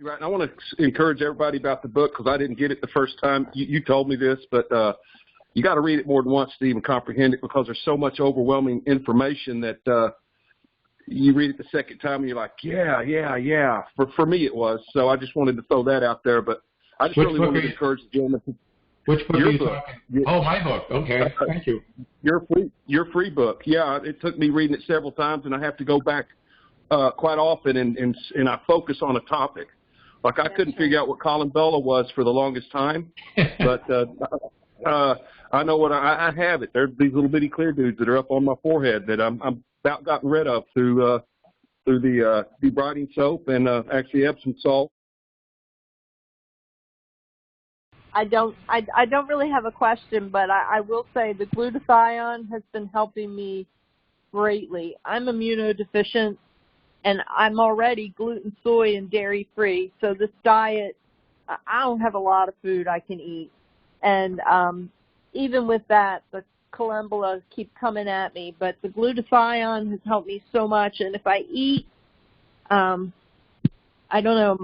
Right, and I want to encourage everybody about the book because I didn't get it the first time. You told me this, but you got to read it more than once to even comprehend it because there's so much overwhelming information that you read it the second time and you're like, yeah. For me it was. So I just wanted to throw that out there, but I just really wanted to encourage the gentleman. Which book are you talking? Oh, my book. Okay, thank you. Your free book. Yeah, it took me reading it several times, and I have to go back quite often, and I focus on a topic. Like I couldn't figure out what columbella was for the longest time, but I know what I have it. There's these little bitty clear dudes that are up on my forehead that I'm about gotten rid of through the debriding soap and actually Epsom salt. I don't really have a question, but I will say the glutathione has been helping me greatly. I'm immunodeficient, and I'm already gluten, soy, and dairy-free. So this diet, I don't have a lot of food I can eat. And even with that, the columbella keep coming at me. But the glutathione has helped me so much. And if I eat, I don't know,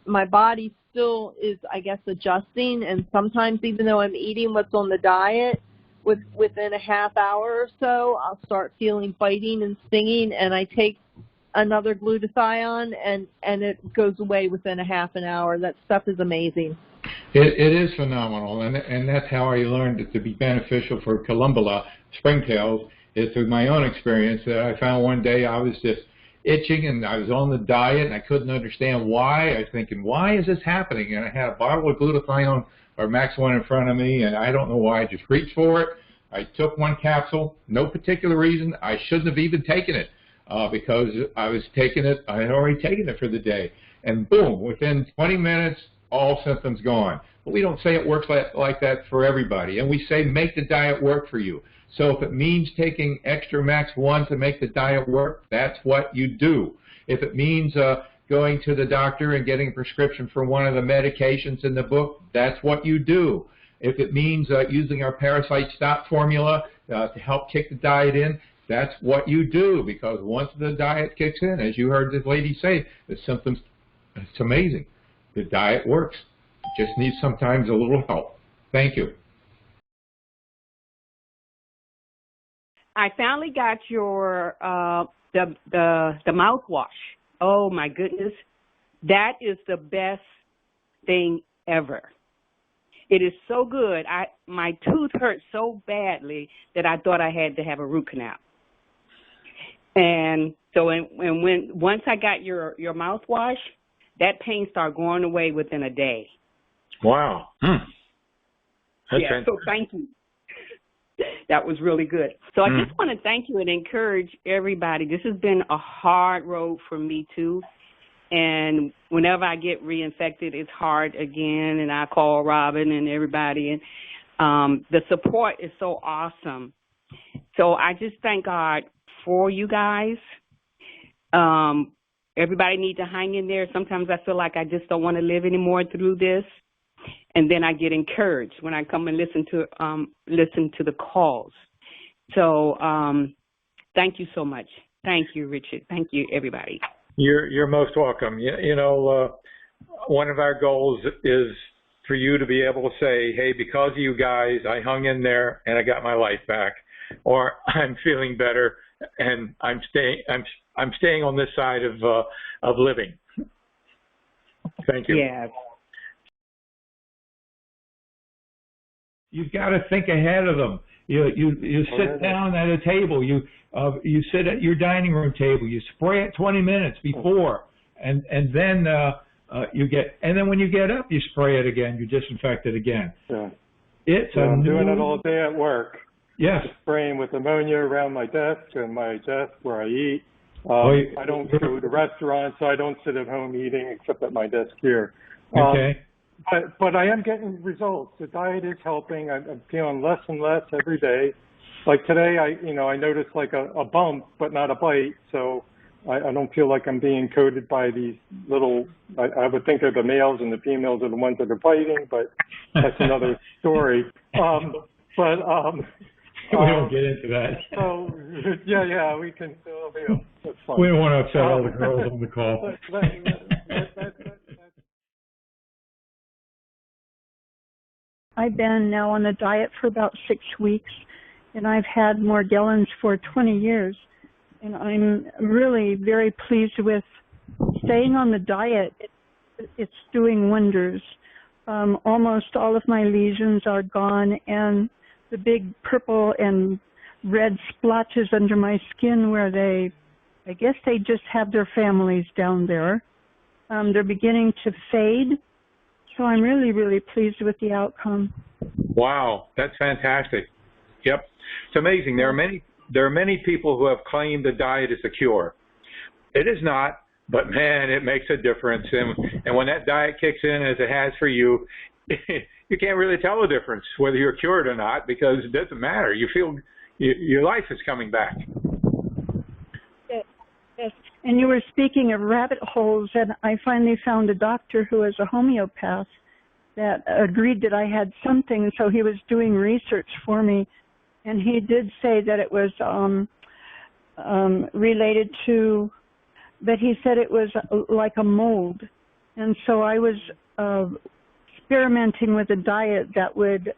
my body still is, I guess, adjusting. And sometimes even though I'm eating what's on the diet, within a half hour or so, I'll start feeling biting and stinging. And I take another glutathione, and it goes away within a half an hour. That stuff is amazing. It is phenomenal, and that's how I learned it to be beneficial for columbella, springtails, is through my own experience that I found one day I was just itching, and I was on the diet, and I couldn't understand why. I was thinking, why is this happening? And I had a bottle of glutathione or Max 1 in front of me, and I don't know why. I just reached for it. I took one capsule, no particular reason. I shouldn't have even taken it. Because I was taking it, I had already taken it for the day. And boom, within 20 minutes, all symptoms gone. But we don't say it works like that for everybody. And we say make the diet work for you. So if it means taking extra Max 1 to make the diet work, that's what you do. If it means going to the doctor and getting a prescription for one of the medications in the book, that's what you do. If it means using our Parasite Stop formula to help kick the diet in, that's what you do, because once the diet kicks in, as you heard this lady say, the symptoms, it's amazing. The diet works. It just needs sometimes a little help. Thank you. I finally got your the mouthwash. Oh my goodness, that is the best thing ever. It is so good. My tooth hurt so badly that I thought I had to have a root canal. And so once I got your mouthwash, that pain started going away within a day. Wow. Yeah, so thank you. That was really good. So I just want to thank you and encourage everybody. This has been a hard road for me, too. And whenever I get reinfected, it's hard again. And I call Robin and everybody. And the support is so awesome. So I just thank God for you guys. Everybody needs to hang in there. Sometimes I feel like I just don't want to live anymore through this. And then I get encouraged when I come and listen to the calls. So thank you so much. Thank you, Richard. Thank you, everybody. You're most welcome. You know, one of our goals is for you to be able to say, hey, because of you guys, I hung in there and I got my life back, or I'm feeling better and I'm staying on this side of living. Thank you. Yeah. You've got to think ahead of them. You sit down at a table. You sit at your dining room table. You spray it 20 minutes before, and then and then when you get up, you spray it again. You disinfect it again. Yeah. I'm doing it all day at work. Yes. Just spraying with ammonia around my desk and my desk where I eat. I don't go to restaurants, so I don't sit at home eating except at my desk here. Okay. But I am getting results. The diet is helping. I'm feeling less and less every day. Like today, I noticed like a bump, but not a bite. So I don't feel like I'm being coated by these little. I would think they're the males and the females are the ones that are biting, but that's another story. We don't get into that. So yeah, we can. That's fine. We don't want to upset all the girls on the call. I've been now on the diet for about 6 weeks, and I've had Morgellons for 20 years. And I'm really very pleased with staying on the diet. It's doing wonders. Almost all of my lesions are gone, and the big purple and red splotches under my skin where I guess they just have their families down there, they're beginning to fade. So I'm really, really pleased with the outcome. Wow, that's fantastic. Yep, it's amazing. There are many people who have claimed the diet is a cure. It is not, but man, it makes a difference. And when that diet kicks in, as it has for you, you can't really tell the difference whether you're cured or not, because it doesn't matter. You feel your life is coming back. Yes, and you were speaking of rabbit holes, and I finally found a doctor who is a homeopath that agreed that I had something, so he was doing research for me, and he did say that it was related to, but he said it was like a mold, and so I was experimenting with a diet that would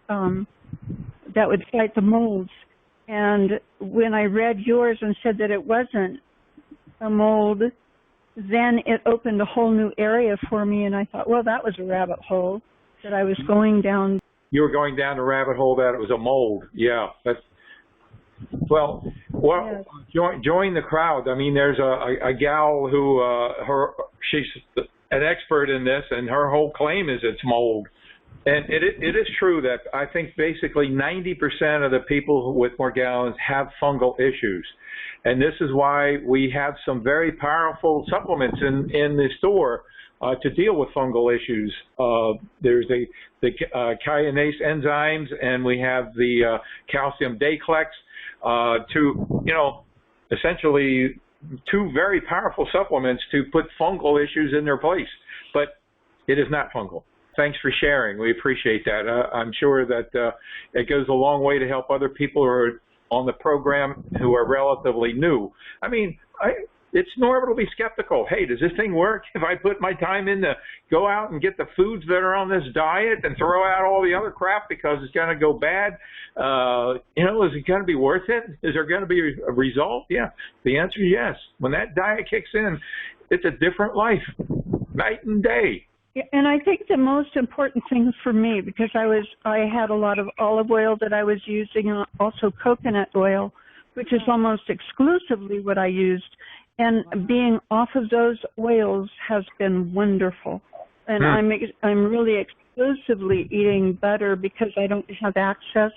fight the molds, and when I read yours and said that it wasn't a mold, then it opened a whole new area for me, and I thought, well, that was a rabbit hole that I was going down. You were going down the rabbit hole that it was a mold. Yeah, that's well. Yes. Join the crowd. I mean, there's a gal who she's an expert in this, and her whole claim is it's mold. And it is true that I think basically 90% of the people with Morgellons have fungal issues. And this is why we have some very powerful supplements in the store to deal with fungal issues. There's the kyanase enzymes, and we have the calcium Dayclex, essentially two very powerful supplements to put fungal issues in their place. But it is not fungal. Thanks for sharing. We appreciate that. I'm sure that it goes a long way to help other people who are on the program who are relatively new. I mean, it's normal to be skeptical. Hey, does this thing work? If I put my time in to go out and get the foods that are on this diet and throw out all the other crap because it's going to go bad, is it going to be worth it? Is there going to be a result? Yeah. The answer is yes. When that diet kicks in, it's a different life, night and day. And I think the most important thing for me, because I had a lot of olive oil that I was using, and also coconut oil, which is almost exclusively what I used. And being off of those oils has been wonderful. And I'm really exclusively eating butter because I don't have access.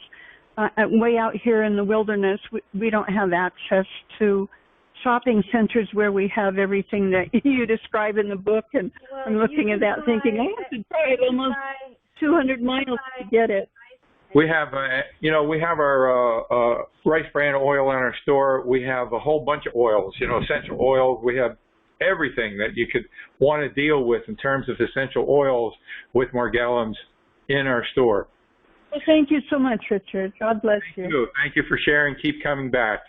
Way out here in the wilderness, we don't have access to shopping centers where we have everything that you describe in the book, and I'm looking at that thinking, I have to drive almost 200 miles to get it. We have, we have our rice bran oil in our store. We have a whole bunch of oils, essential oils. We have everything that you could want to deal with in terms of essential oils with Morgellons in our store. Well, thank you so much, Richard. God bless you. Thank you for sharing. Keep coming back.